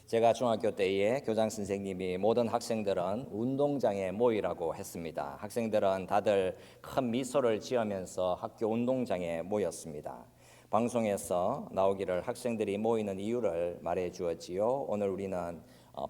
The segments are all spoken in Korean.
제가 중학교 때에 교장 선생님이 모든 학생들은 운동장에 모이라고 했습니다. 학생들은 다들 큰 미소를 지으면서 학교 운동장에 모였습니다. 방송에서 나오기를 학생들이 모이는 이유를 말해 주었지요. 오늘 우리는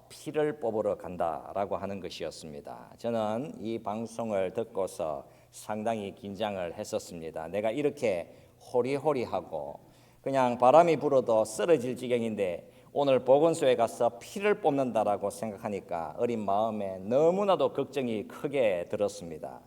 피를 뽑으러 간다라고 하는 것이었습니다. 저는 이 방송을 듣고서 상당히 긴장을 했었습니다. 내가 이렇게 호리호리하고 그냥 바람이 불어도 쓰러질 지경인데 오늘 보건소에 가서 피를 뽑는다라고 생각하니까 어린 마음에 너무나도 걱정이 크게 들었습니다.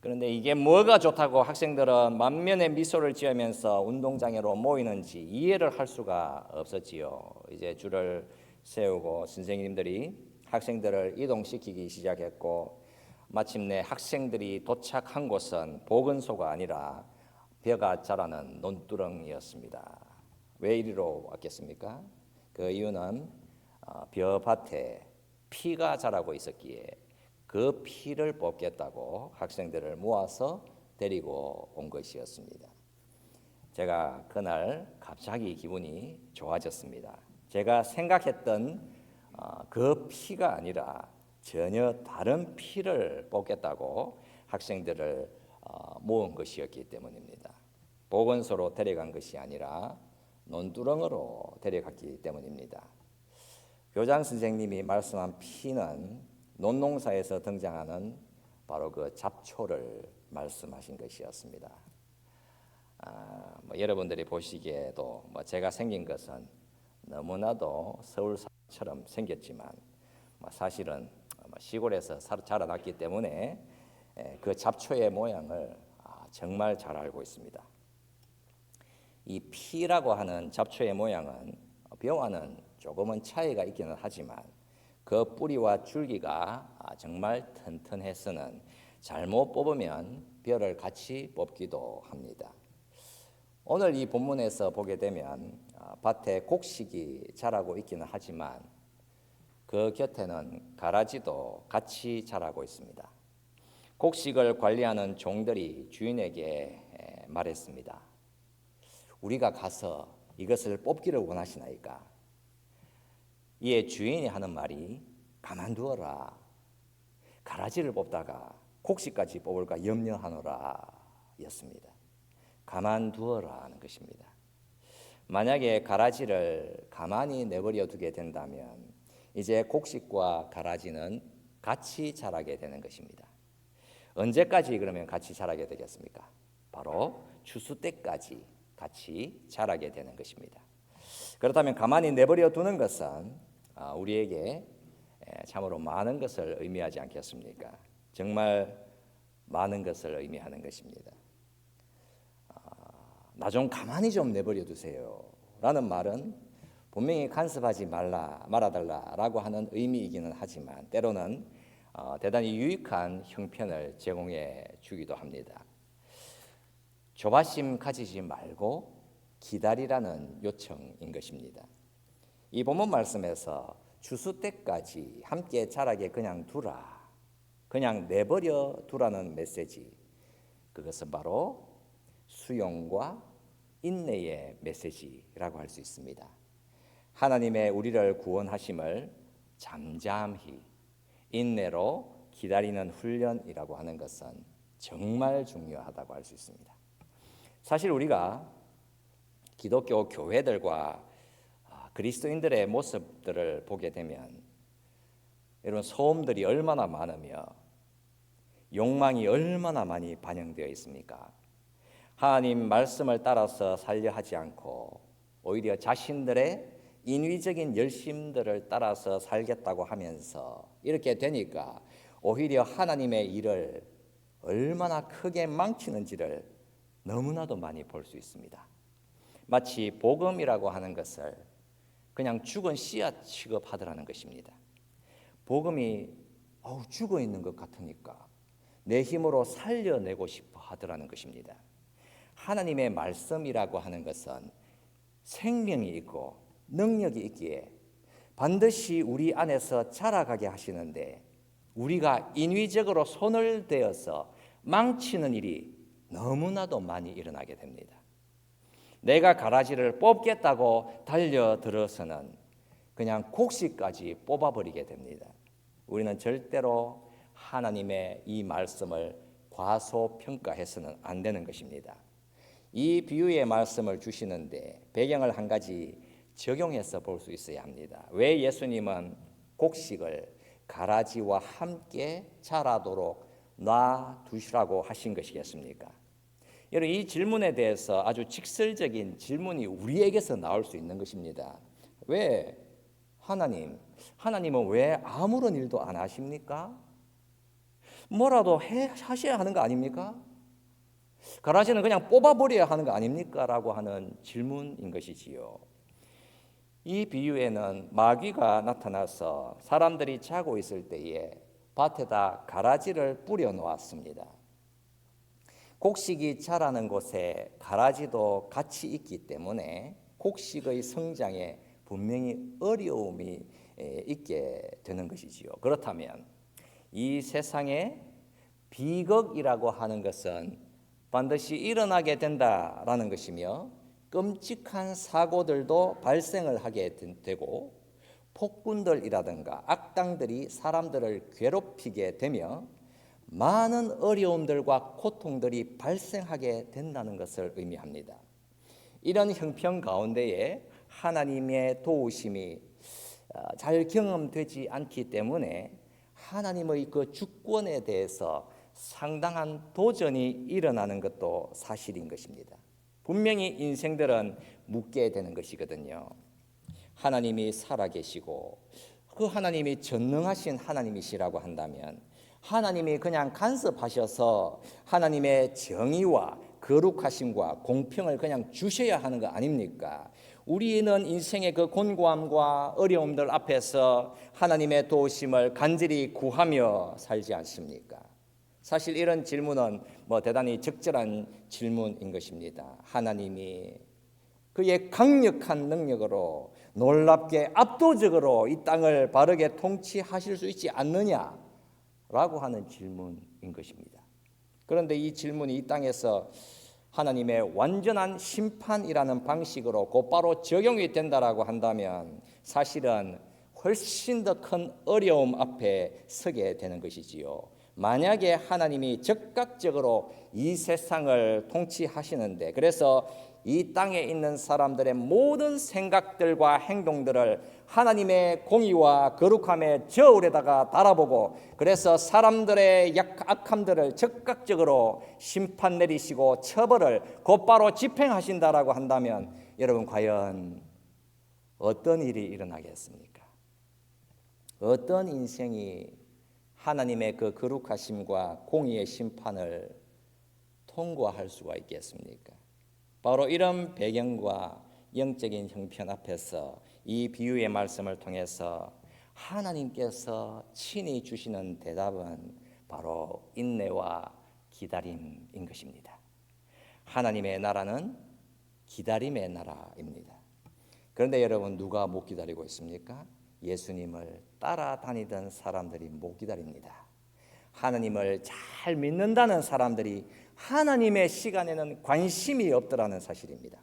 그런데 이게 뭐가 좋다고 학생들은 만면의 미소를 지으면서 운동장으로 모이는지 이해를 할 수가 없었지요. 이제 줄을 세우고 선생님들이 학생들을 이동시키기 시작했고 마침내 학생들이 도착한 곳은 보건소가 아니라 벼가 자라는 논두렁이었습니다. 왜 이리로 왔겠습니까? 그 이유는 벼밭에 피가 자라고 있었기에 그 피를 뽑겠다고 학생들을 모아서 데리고 온 것이었습니다. 제가 그날 갑자기 기분이 좋아졌습니다. 제가 생각했던 그 피가 아니라 전혀 다른 피를 뽑겠다고 학생들을 모은 것이었기 때문입니다. 보건소로 데려간 것이 아니라 논두렁으로 데려갔기 때문입니다. 교장 선생님이 말씀한 피는 논농사에서 등장하는 바로 그 잡초를 말씀하신 것이었습니다. 여러분들이 보시기에도 제가 생긴 것은 너무나도 서울 사람처럼 생겼지만 사실은 시골에서 자라났기 때문에 그 잡초의 모양을 정말 잘 알고 있습니다. 이 피라고 하는 잡초의 모양은 벼와는 조금은 차이가 있기는 하지만 그 뿌리와 줄기가 정말 튼튼해서는 잘못 뽑으면 벼를 같이 뽑기도 합니다. 오늘 이 본문에서 보게 되면 밭에 곡식이 자라고 있기는 하지만 그 곁에는 가라지도 같이 자라고 있습니다. 곡식을 관리하는 종들이 주인에게 말했습니다. 우리가 가서 이것을 뽑기를 원하시나이까? 이에 주인이 하는 말이 가만두어라. 가라지를 뽑다가 곡식까지 뽑을까 염려하노라 였습니다. 가만두어라 하는 것입니다. 만약에 가라지를 가만히 내버려 두게 된다면 이제 곡식과 가라지는 같이 자라게 되는 것입니다. 언제까지 그러면 같이 자라게 되겠습니까? 바로 추수 때까지 같이 자라게 되는 것입니다. 그렇다면 가만히 내버려 두는 것은 우리에게 참으로 많은 것을 의미하지 않겠습니까? 정말 많은 것을 의미하는 것입니다. 나 좀 가만히 좀 내버려 두세요 라는 말은 분명히 간섭하지 말아달라라고 하는 의미이기는 하지만 때로는 대단히 유익한 형편을 제공해 주기도 합니다. 조바심 가지지 말고 기다리라는 요청인 것입니다. 이 본문 말씀에서 추수 때까지 함께 자라게 그냥 두라, 그냥 내버려 두라는 메시지, 그것은 바로 수용과 인내의 메시지라고 할 수 있습니다. 하나님의 우리를 구원하심을 잠잠히 인내로 기다리는 훈련이라고 하는 것은 정말 중요하다고 할 수 있습니다. 사실 우리가 기독교 교회들과 그리스도인들의 모습들을 보게 되면 이런 소음들이 얼마나 많으며 욕망이 얼마나 많이 반영되어 있습니까? 하나님 말씀을 따라서 살려 하지 않고 오히려 자신들의 인위적인 열심들을 따라서 살겠다고 하면서 이렇게 되니까 오히려 하나님의 일을 얼마나 크게 망치는지를 너무나도 많이 볼 수 있습니다. 마치 복음이라고 하는 것을 그냥 죽은 씨앗 취급하더라는 것입니다. 복음이 죽어 있는 것 같으니까 내 힘으로 살려내고 싶어 하더라는 것입니다. 하나님의 말씀이라고 하는 것은 생명이 있고 능력이 있기에 반드시 우리 안에서 자라가게 하시는데 우리가 인위적으로 손을 대어서 망치는 일이 너무나도 많이 일어나게 됩니다. 내가 가라지를 뽑겠다고 달려들어서는 그냥 곡식까지 뽑아버리게 됩니다. 우리는 절대로 하나님의 이 말씀을 과소평가해서는 안 되는 것입니다. 이 비유의 말씀을 주시는데 배경을 한 가지 적용해서 볼 수 있어야 합니다. 왜 예수님은 곡식을 가라지와 함께 자라도록 놔두시라고 하신 것이겠습니까? 여러분, 이 질문에 대해서 아주 직설적인 질문이 우리에게서 나올 수 있는 것입니다. 왜 하나님은 왜 아무런 일도 안 하십니까? 뭐라도 하셔야 하는 거 아닙니까? 가라지는 그냥 뽑아버려야 하는 거 아닙니까? 라고 하는 질문인 것이지요. 이 비유에는 마귀가 나타나서 사람들이 자고 있을 때에 밭에다 가라지를 뿌려 놓았습니다. 곡식이 자라는 곳에 가라지도 같이 있기 때문에 곡식의 성장에 분명히 어려움이 있게 되는 것이지요. 그렇다면 이 세상에 비극이라고 하는 것은 반드시 일어나게 된다라는 것이며 끔찍한 사고들도 발생을 하게 되고 폭군들이라든가 악당들이 사람들을 괴롭히게 되며 많은 어려움들과 고통들이 발생하게 된다는 것을 의미합니다. 이런 형편 가운데에 하나님의 도우심이 잘 경험되지 않기 때문에 하나님의 그 주권에 대해서 상당한 도전이 일어나는 것도 사실인 것입니다. 분명히 인생들은 묻게 되는 것이거든요. 하나님이 살아계시고 그 하나님이 전능하신 하나님이시라고 한다면 하나님이 그냥 간섭하셔서 하나님의 정의와 거룩하심과 공평을 그냥 주셔야 하는 거 아닙니까? 우리는 인생의 그 곤고함과 어려움들 앞에서 하나님의 도우심을 간절히 구하며 살지 않습니까? 사실 이런 질문은 대단히 적절한 질문인 것입니다. 하나님이 그의 강력한 능력으로 놀랍게 압도적으로 이 땅을 바르게 통치하실 수 있지 않느냐라고 하는 질문인 것입니다. 그런데 이 질문이 이 땅에서 하나님의 완전한 심판이라는 방식으로 곧바로 적용이 된다라고 한다면 사실은 훨씬 더 큰 어려움 앞에 서게 되는 것이지요. 만약에 하나님이 즉각적으로 이 세상을 통치하시는데 그래서 이 땅에 있는 사람들의 모든 생각들과 행동들을 하나님의 공의와 거룩함의 저울에다가 달아보고 그래서 사람들의 악함들을 즉각적으로 심판 내리시고 처벌을 곧바로 집행하신다라고 한다면 여러분 과연 어떤 일이 일어나겠습니까? 어떤 인생이 하나님의 그 거룩하심과 공의의 심판을 통과할 수가 있겠습니까? 바로 이런 배경과 영적인 형편 앞에서 이 비유의 말씀을 통해서 하나님께서 친히 주시는 대답은 바로 인내와 기다림인 것입니다. 하나님의 나라는 기다림의 나라입니다. 그런데 여러분 누가 못 기다리고 있습니까? 예수님을 따라다니던 사람들이 못 기다립니다. 하나님을 잘 믿는다는 사람들이 하나님의 시간에는 관심이 없더라는 사실입니다.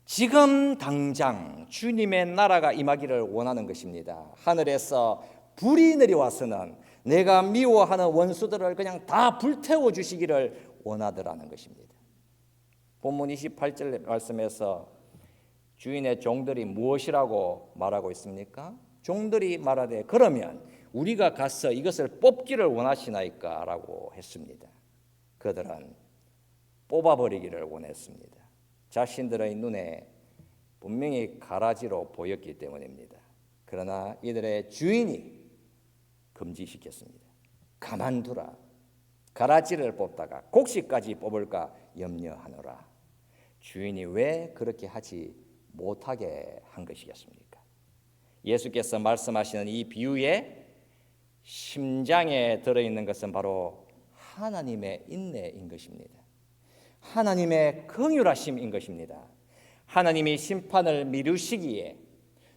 지금 당장 주님의 나라가 임하기를 원하는 것입니다. 하늘에서 불이 내려와서는 내가 미워하는 원수들을 그냥 다 불태워 주시기를 원하더라는 것입니다. 본문 28절 말씀에서 주인의 종들이 무엇이라고 말하고 있습니까? 종들이 말하되 그러면 우리가 가서 이것을 뽑기를 원하시나이까? 라고 했습니다. 그들은 뽑아버리기를 원했습니다. 자신들의 눈에 분명히 가라지로 보였기 때문입니다. 그러나 이들의 주인이 금지시켰습니다. 가만두라. 가라지를 뽑다가 곡식까지 뽑을까 염려하노라. 주인이 왜 그렇게 하지 못하게 한 것이겠습니까? 예수께서 말씀하시는 이 비유의 심장에 들어있는 것은 바로 하나님의 인내인 것입니다. 하나님의 긍휼하심인 것입니다. 하나님이 심판을 미루시기에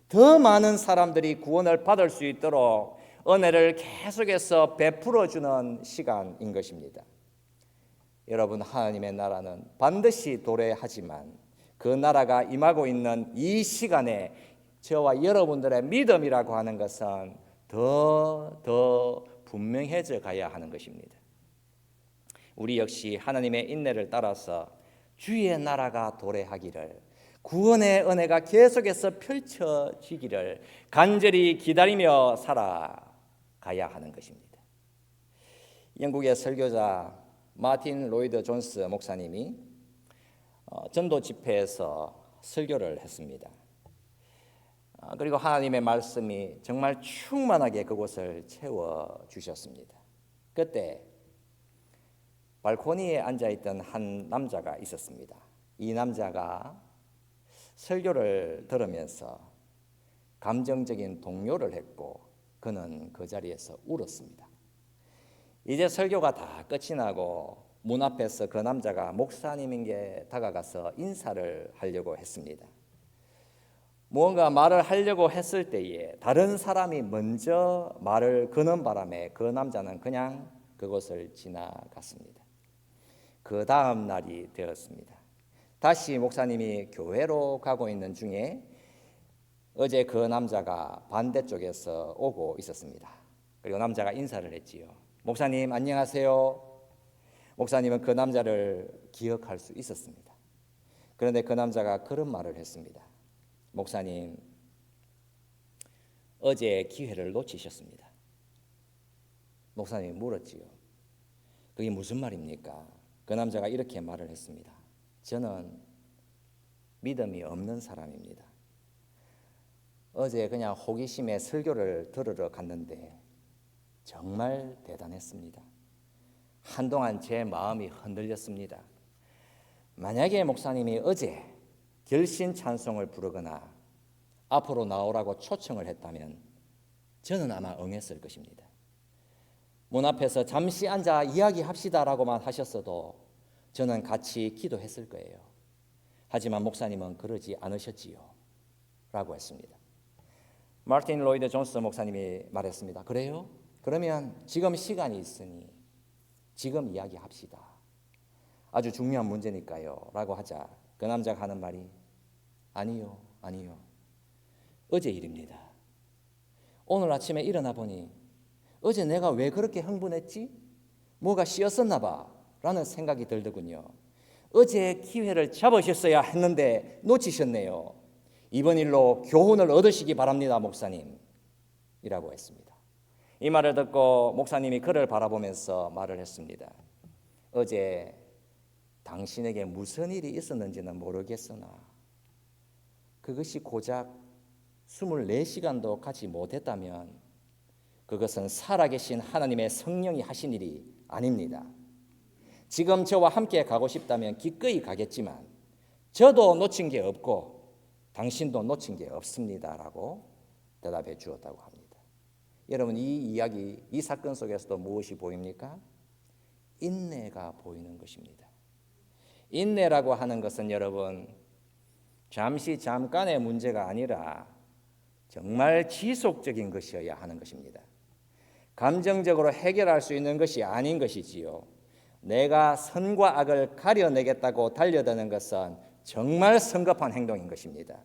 더 많은 사람들이 구원을 받을 수 있도록 은혜를 계속해서 베풀어주는 시간인 것입니다. 여러분, 하나님의 나라는 반드시 도래하지만 그 나라가 임하고 있는 이 시간에 저와 여러분들의 믿음이라고 하는 것은 더 분명해져 가야 하는 것입니다. 우리 역시 하나님의 인내를 따라서 주의 나라가 도래하기를, 구원의 은혜가 계속해서 펼쳐지기를 간절히 기다리며 살아가야 하는 것입니다. 영국의 설교자 마틴 로이드 존스 목사님이 전도 집회에서 설교를 했습니다. 그리고 하나님의 말씀이 정말 충만하게 그곳을 채워주셨습니다. 그때 발코니에 앉아있던 한 남자가 있었습니다. 이 남자가 설교를 들으면서 감정적인 동요를 했고 그는 그 자리에서 울었습니다. 이제 설교가 다 끝이 나고 문 앞에서 그 남자가 목사님에게 다가가서 인사를 하려고 했습니다. 무언가 말을 하려고 했을 때에 다른 사람이 먼저 말을 거는 바람에 그 남자는 그냥 그곳을 지나갔습니다. 그 다음 날이 되었습니다. 다시 목사님이 교회로 가고 있는 중에 어제 그 남자가 반대쪽에서 오고 있었습니다. 그리고 남자가 인사를 했지요. 목사님 안녕하세요. 목사님은 그 남자를 기억할 수 있었습니다. 그런데 그 남자가 그런 말을 했습니다. 목사님, 어제 기회를 놓치셨습니다. 목사님이 물었지요. 그게 무슨 말입니까? 그 남자가 이렇게 말을 했습니다. 저는 믿음이 없는 사람입니다. 어제 그냥 호기심에 설교를 들으러 갔는데 정말 대단했습니다. 한동안 제 마음이 흔들렸습니다. 만약에 목사님이 어제 결신 찬송을 부르거나 앞으로 나오라고 초청을 했다면 저는 아마 응했을 것입니다. 문 앞에서 잠시 앉아 이야기합시다라고만 하셨어도 저는 같이 기도했을 거예요. 하지만 목사님은 그러지 않으셨지요 라고 했습니다. 마틴 로이드 존스 목사님이 말했습니다. 그래요? 그러면 지금 시간이 있으니 지금 이야기합시다. 아주 중요한 문제니까요 라고 하자 그 남자가 하는 말이 아니요. 어제 일입니다. 오늘 아침에 일어나 보니 어제 내가 왜 그렇게 흥분했지? 뭐가 씌었었나 봐 라는 생각이 들더군요. 어제 기회를 잡으셨어야 했는데 놓치셨네요. 이번 일로 교훈을 얻으시기 바랍니다 목사님 이라고 했습니다. 이 말을 듣고 목사님이 그를 바라보면서 말을 했습니다. 어제 당신에게 무슨 일이 있었는지는 모르겠으나 그것이 고작 24시간도 가지 못했다면 그것은 살아계신 하나님의 성령이 하신 일이 아닙니다. 지금 저와 함께 가고 싶다면 기꺼이 가겠지만 저도 놓친 게 없고 당신도 놓친 게 없습니다 라고 대답해 주었다고 합니다. 여러분 이 이야기, 이 사건 속에서도 무엇이 보입니까? 인내가 보이는 것입니다. 인내라고 하는 것은 여러분 잠깐의 문제가 아니라 정말 지속적인 것이어야 하는 것입니다. 감정적으로 해결할 수 있는 것이 아닌 것이지요. 내가 선과 악을 가려내겠다고 달려드는 것은 정말 성급한 행동인 것입니다.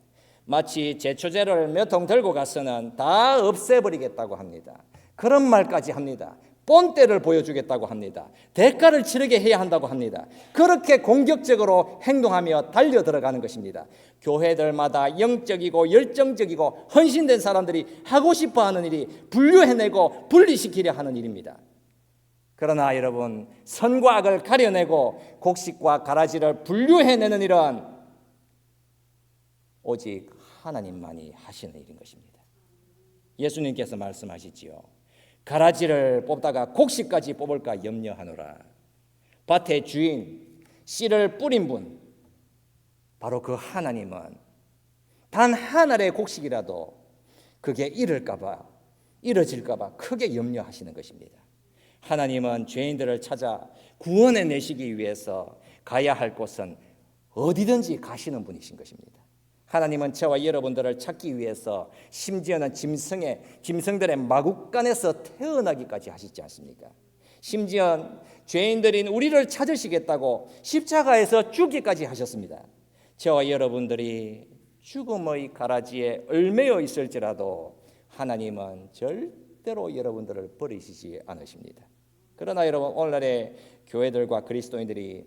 마치 제초제를 몇 통 들고 가서는 다 없애버리겠다고 합니다. 그런 말까지 합니다. 본때를 보여주겠다고 합니다. 대가를 치르게 해야 한다고 합니다. 그렇게 공격적으로 행동하며 달려 들어가는 것입니다. 교회들마다 영적이고 열정적이고 헌신된 사람들이 하고 싶어하는 일이 분류해내고 분리시키려 하는 일입니다. 그러나 여러분 선과 악을 가려내고 곡식과 가라지를 분류해내는 일은 오직 하나님만이 하시는 일인 것입니다. 예수님께서 말씀하시지요. 가라지를 뽑다가 곡식까지 뽑을까 염려하노라. 밭의 주인, 씨를 뿌린 분, 바로 그 하나님은 단 한 알의 곡식이라도 그게 잃어질까 봐 크게 염려하시는 것입니다. 하나님은 죄인들을 찾아 구원해 내시기 위해서 가야 할 곳은 어디든지 가시는 분이신 것입니다. 하나님은 저와 여러분들을 찾기 위해서 심지어는 짐승들의 마구간에서 태어나기까지 하시지 않습니까? 심지어 죄인들인 우리를 찾으시겠다고 십자가에서 죽기까지 하셨습니다. 저와 여러분들이 죽음의 가라지에 얽매여 있을지라도 하나님은 절대로 여러분들을 버리시지 않으십니다. 그러나 여러분, 오늘날의 교회들과 그리스도인들이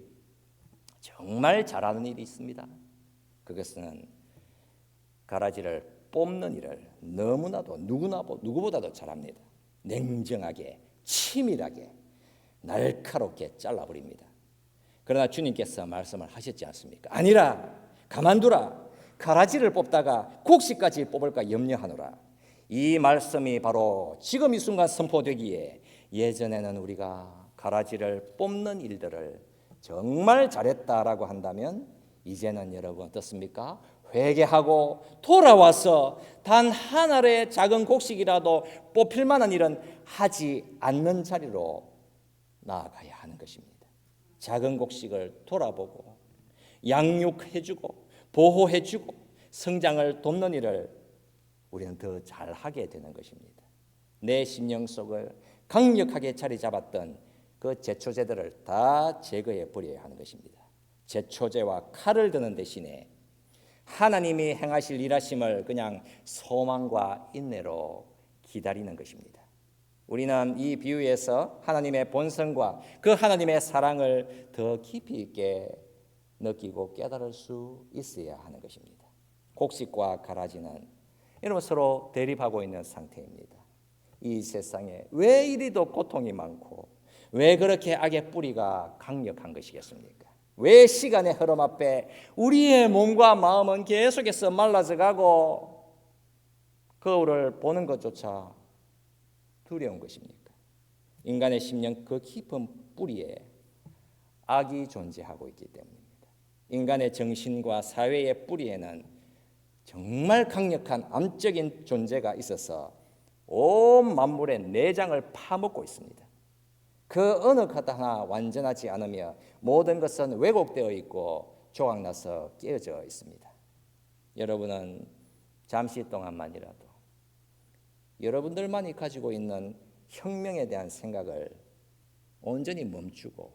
정말 잘하는 일이 있습니다. 그것은 가라지를 뽑는 일을 너무나도 누구보다도 잘합니다. 냉정하게, 치밀하게, 날카롭게 잘라버립니다. 그러나 주님께서 말씀을 하셨지 않습니까? 아니라, 가만두라. 가라지를 뽑다가 곡식까지 뽑을까 염려하노라. 이 말씀이 바로 지금 이 순간 선포되기에, 예전에는 우리가 가라지를 뽑는 일들을 정말 잘했다라고 한다면 이제는 여러분 어떻습니까? 회개하고 돌아와서 단 한 알의 작은 곡식이라도 뽑힐 만한 일은 하지 않는 자리로 나아가야 하는 것입니다. 작은 곡식을 돌아보고 양육해주고 보호해주고 성장을 돕는 일을 우리는 더 잘하게 되는 것입니다. 내 심령 속을 강력하게 자리 잡았던 그 제초제들을 다 제거해 버려야 하는 것입니다. 제초제와 칼을 드는 대신에 하나님이 행하실 일하심을 그냥 소망과 인내로 기다리는 것입니다. 우리는 이 비유에서 하나님의 본성과 그 하나님의 사랑을 더 깊이 있게 느끼고 깨달을 수 있어야 하는 것입니다. 곡식과 가라지는 여러분 서로 대립하고 있는 상태입니다. 이 세상에 왜 이리도 고통이 많고 왜 그렇게 악의 뿌리가 강력한 것이겠습니까? 왜 시간의 흐름 앞에 우리의 몸과 마음은 계속해서 말라져 가고 거울을 보는 것조차 두려운 것입니까? 인간의 심령 그 깊은 뿌리에 악이 존재하고 있기 때문입니다. 인간의 정신과 사회의 뿌리에는 정말 강력한 암적인 존재가 있어서 온 만물의 내장을 파먹고 있습니다. 그 어느 것 하나 완전하지 않으며 모든 것은 왜곡되어 있고 조각나서 깨어져 있습니다. 여러분은 잠시 동안만이라도 여러분들만이 가지고 있는 혁명에 대한 생각을 온전히 멈추고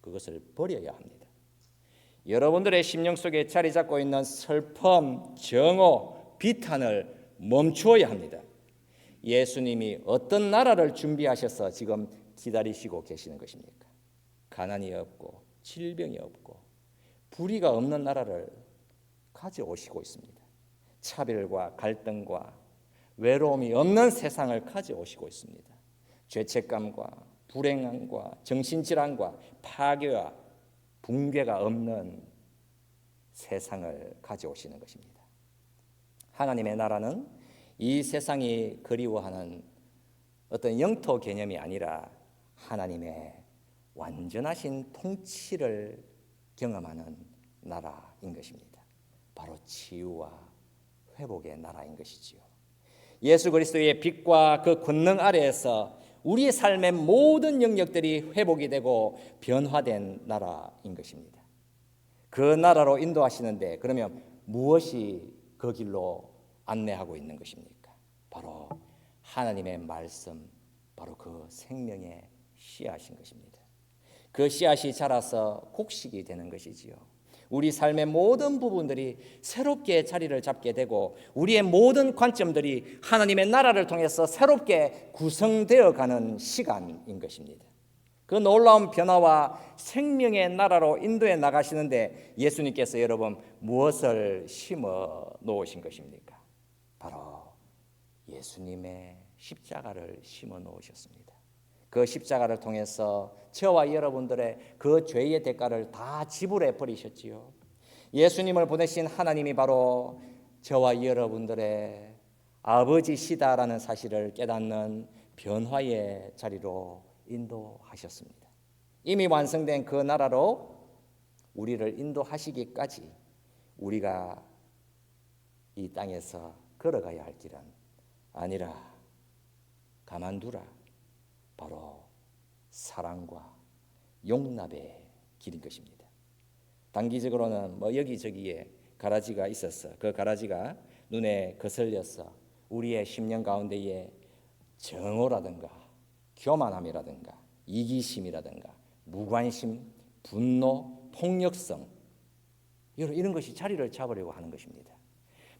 그것을 버려야 합니다. 여러분들의 심령 속에 자리 잡고 있는 슬픔, 정오, 비탄을 멈추어야 합니다. 예수님이 어떤 나라를 준비하셔서 지금 기다리시고 계시는 것입니까? 가난이 없고 질병이 없고 불의가 없는 나라를 가져오시고 있습니다. 차별과 갈등과 외로움이 없는 세상을 가져오시고 있습니다. 죄책감과 불행함과 정신질환과 파괴와 붕괴가 없는 세상을 가져오시는 것입니다. 하나님의 나라는 이 세상이 그리워하는 어떤 영토 개념이 아니라 하나님의 완전하신 통치를 경험하는 나라인 것입니다. 바로 치유와 회복의 나라인 것이지요. 예수 그리스도의 빛과 그 권능 아래에서 우리의 삶의 모든 영역들이 회복이 되고 변화된 나라인 것입니다. 그 나라로 인도하시는데 그러면 무엇이 그 길로 안내하고 있는 것입니까? 바로 하나님의 말씀, 바로 그 생명의 씨앗인 것입니다. 그 씨앗이 자라서 곡식이 되는 것이지요. 우리 삶의 모든 부분들이 새롭게 자리를 잡게 되고 우리의 모든 관점들이 하나님의 나라를 통해서 새롭게 구성되어 가는 시간인 것입니다. 그 놀라운 변화와 생명의 나라로 인도해 나가시는데 예수님께서 여러분 무엇을 심어 놓으신 것입니까? 바로 예수님의 십자가를 심어 놓으셨습니다. 그 십자가를 통해서 저와 여러분들의 그 죄의 대가를 다 지불해 버리셨지요. 예수님을 보내신 하나님이 바로 저와 여러분들의 아버지시다라는 사실을 깨닫는 변화의 자리로 인도하셨습니다. 이미 완성된 그 나라로 우리를 인도하시기까지 우리가 이 땅에서 걸어가야 할 길은 아니라 가만두라. 바로 사랑과 용납의 길인 것입니다. 단기적으로는 여기저기에 가라지가 있어서 그 가라지가 눈에 거슬려서 우리의 심령 가운데에 정오라든가 교만함이라든가 이기심이라든가 무관심, 분노, 폭력성 이런 것이 자리를 잡으려고 하는 것입니다.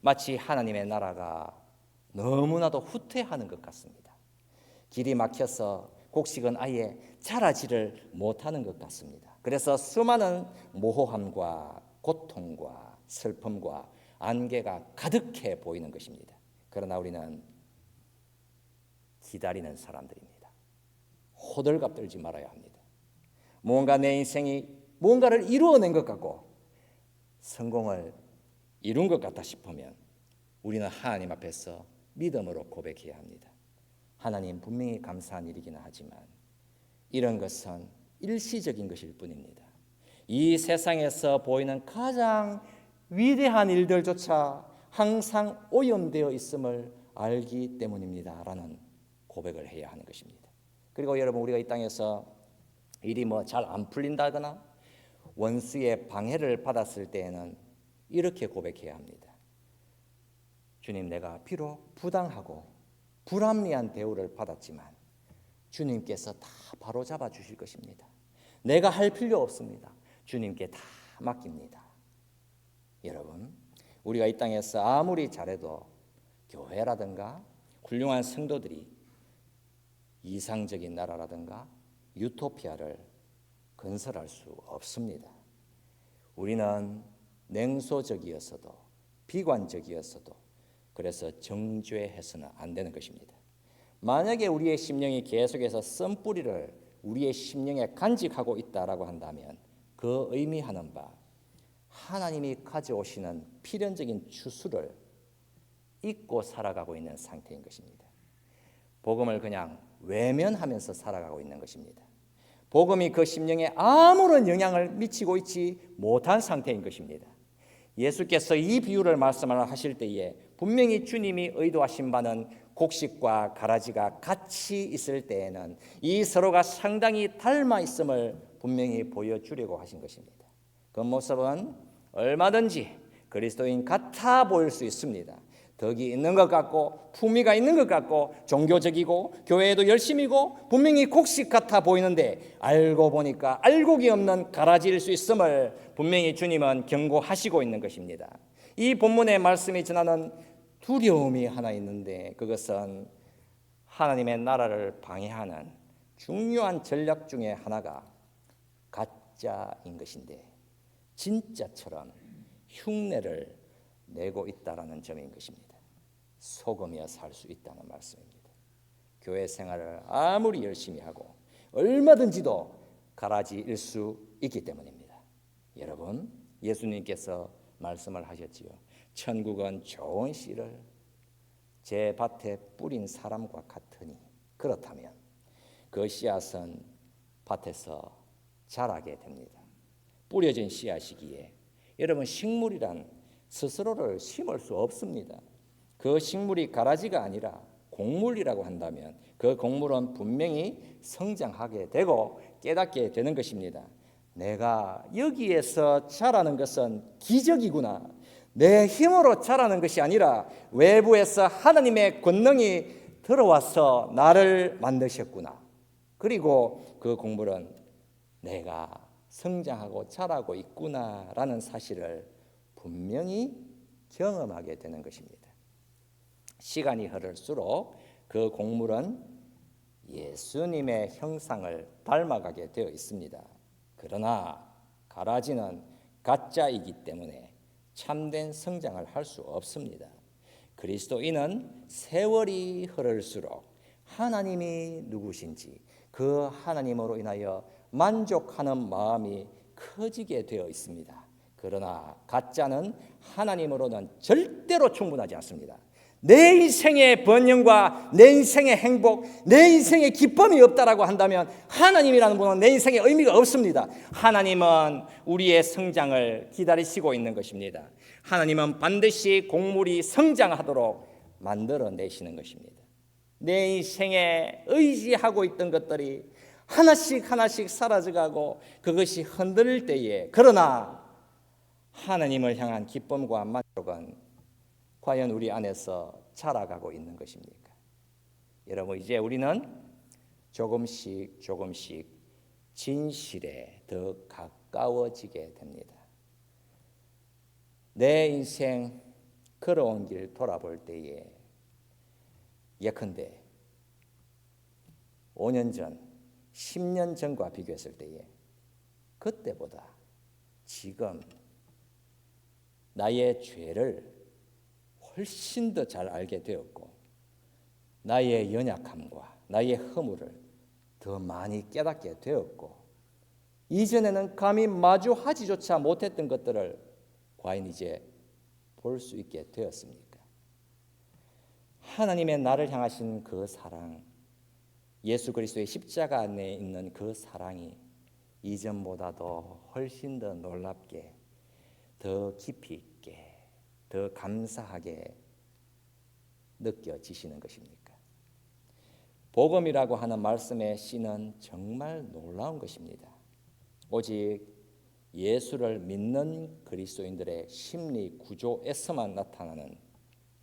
마치 하나님의 나라가 너무나도 후퇴하는 것 같습니다. 길이 막혀서 곡식은 아예 자라지를 못하는 것 같습니다. 그래서 수많은 모호함과 고통과 슬픔과 안개가 가득해 보이는 것입니다. 그러나 우리는 기다리는 사람들입니다. 호들갑 떨지 말아야 합니다. 뭔가 내 인생이 뭔가를 이루어낸 것 같고 성공을 이룬 것 같다 싶으면 우리는 하나님 앞에서 믿음으로 고백해야 합니다. 하나님, 분명히 감사한 일이긴 하지만 이런 것은 일시적인 것일 뿐입니다. 이 세상에서 보이는 가장 위대한 일들조차 항상 오염되어 있음을 알기 때문입니다 라는 고백을 해야 하는 것입니다. 그리고 여러분, 우리가 이 땅에서 일이 잘 안 풀린다거나 원수의 방해를 받았을 때에는 이렇게 고백해야 합니다. 주님, 내가 비록 부당하고 불합리한 대우를 받았지만 주님께서 다 바로잡아 주실 것입니다. 내가 할 필요 없습니다. 주님께 다 맡깁니다. 여러분, 우리가 이 땅에서 아무리 잘해도 교회라든가 훌륭한 성도들이 이상적인 나라라든가 유토피아를 건설할 수 없습니다. 우리는 냉소적이어서도 비관적이어서도 그래서 정죄해서는 안 되는 것입니다. 만약에 우리의 심령이 계속해서 썬뿌리를 우리의 심령에 간직하고 있다라고 한다면 그 의미하는 바 하나님이 가져오시는 필연적인 추수를 잊고 살아가고 있는 상태인 것입니다. 복음을 그냥 외면하면서 살아가고 있는 것입니다. 복음이 그 심령에 아무런 영향을 미치고 있지 못한 상태인 것입니다. 예수께서 이 비유를 말씀을 하실 때에 분명히 주님이 의도하신 바는 곡식과 가라지가 같이 있을 때에는 이 서로가 상당히 닮아 있음을 분명히 보여주려고 하신 것입니다. 그 모습은 얼마든지 그리스도인 같아 보일 수 있습니다. 덕이 있는 것 같고 품위가 있는 것 같고 종교적이고 교회에도 열심이고 분명히 곡식 같아 보이는데 알고 보니까 알곡이 없는 가라지일 수 있음을 분명히 주님은 경고하시고 있는 것입니다. 이 본문의 말씀이 전하는 두려움이 하나 있는데 그것은 하나님의 나라를 방해하는 중요한 전략 중에 하나가 가짜인 것인데 진짜처럼 흉내를 내고 있다라는 점인 것입니다. 속으며 살 수 있다는 말씀입니다. 교회 생활을 아무리 열심히 하고 얼마든지도 가라지일 수 있기 때문입니다. 여러분, 예수님께서 말씀을 하셨지요. 천국은 좋은 씨를 제 밭에 뿌린 사람과 같으니 그렇다면 그 씨앗은 밭에서 자라게 됩니다. 뿌려진 씨앗이기에 여러분, 식물이란 스스로를 심을 수 없습니다. 그 식물이 가라지가 아니라 곡물이라고 한다면 그 곡물은 분명히 성장하게 되고 깨닫게 되는 것입니다. 내가 여기에서 자라는 것은 기적이구나. 내 힘으로 자라는 것이 아니라 외부에서 하나님의 권능이 들어와서 나를 만드셨구나. 그리고 그 곡물은 내가 성장하고 자라고 있구나라는 사실을 분명히 경험하게 되는 것입니다. 시간이 흐를수록 그 곡물은 예수님의 형상을 닮아가게 되어 있습니다. 그러나 가라지는 가짜이기 때문에 참된 성장을 할 수 없습니다. 그리스도인은 세월이 흐를수록 하나님이 누구신지 그 하나님으로 인하여 만족하는 마음이 커지게 되어 있습니다. 그러나 가짜는 하나님으로는 절대로 충분하지 않습니다. 내 인생의 번영과 내 인생의 행복, 내 인생의 기쁨이 없다라고 한다면 하나님이라는 분은 내 인생에 의미가 없습니다. 하나님은 우리의 성장을 기다리시고 있는 것입니다. 하나님은 반드시 곡물이 성장하도록 만들어내시는 것입니다. 내 인생에 의지하고 있던 것들이 하나씩 하나씩 사라져가고 그것이 흔들릴 때에 그러나 하나님을 향한 기쁨과 만족은 과연 우리 안에서 자라가고 있는 것입니까? 여러분, 이제 우리는 조금씩 진실에 더 가까워지게 됩니다. 내 인생 걸어온 길 돌아볼 때에 예컨대 5년 전, 10년 전과 비교했을 때에 그때보다 지금 나의 죄를 훨씬 더 잘 알게 되었고 나의 연약함과 나의 허물을 더 많이 깨닫게 되었고 이전에는 감히 마주하지조차 못했던 것들을 과연 이제 볼 수 있게 되었습니까? 하나님의 나를 향하신 그 사랑, 예수 그리스도의 십자가 안에 있는 그 사랑이 이전보다도 훨씬 더 놀랍게, 더 깊이 있게, 더 감사하게 느껴지시는 것입니까? 복음이라고 하는 말씀의 씨는 정말 놀라운 것입니다. 오직 예수를 믿는 그리스도인들의 심리 구조에서만 나타나는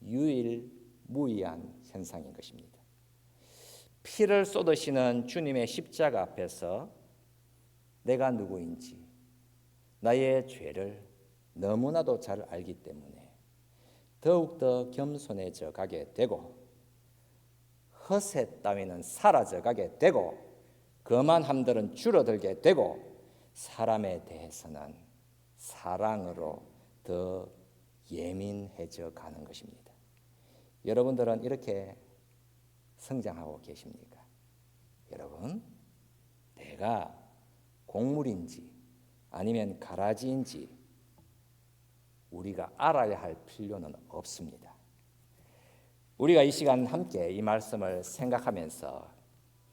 유일무이한 현상인 것입니다. 피를 쏟으시는 주님의 십자가 앞에서 내가 누구인지 나의 죄를 너무나도 잘 알기 때문에 더욱더 겸손해져 가게 되고 허세 따위는 사라져 가게 되고 거만함들은 줄어들게 되고 사람에 대해서는 사랑으로 더 예민해져 가는 것입니다. 여러분들은 이렇게 성장하고 계십니까? 여러분, 내가 곡물인지 아니면 가라지인지 우리가 알아야 할 필요는 없습니다. 우리가 이 시간 함께 이 말씀을 생각하면서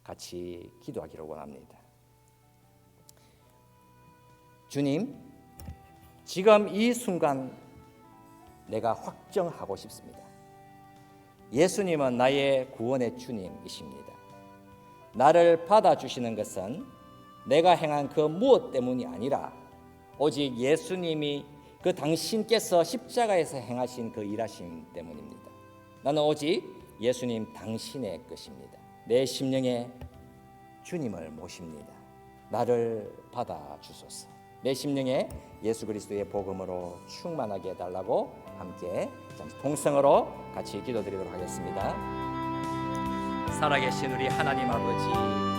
같이 기도하기를 원합니다. 주님, 지금 이 순간 내가 확정하고 싶습니다. 예수님은 나의 구원의 주님이십니다. 나를 받아주시는 것은 내가 행한 그 무엇 때문이 아니라 오직 예수님이 그 당신께서 십자가에서 행하신 그 일하심 때문입니다. 나는 오직 예수님 당신의 것입니다. 내 심령에 주님을 모십니다. 나를 받아주소서. 내 심령에 예수 그리스도의 복음으로 충만하게 해달라고 함께 동성으로 같이 기도드리도록 하겠습니다. 살아계신 우리 하나님 아버지,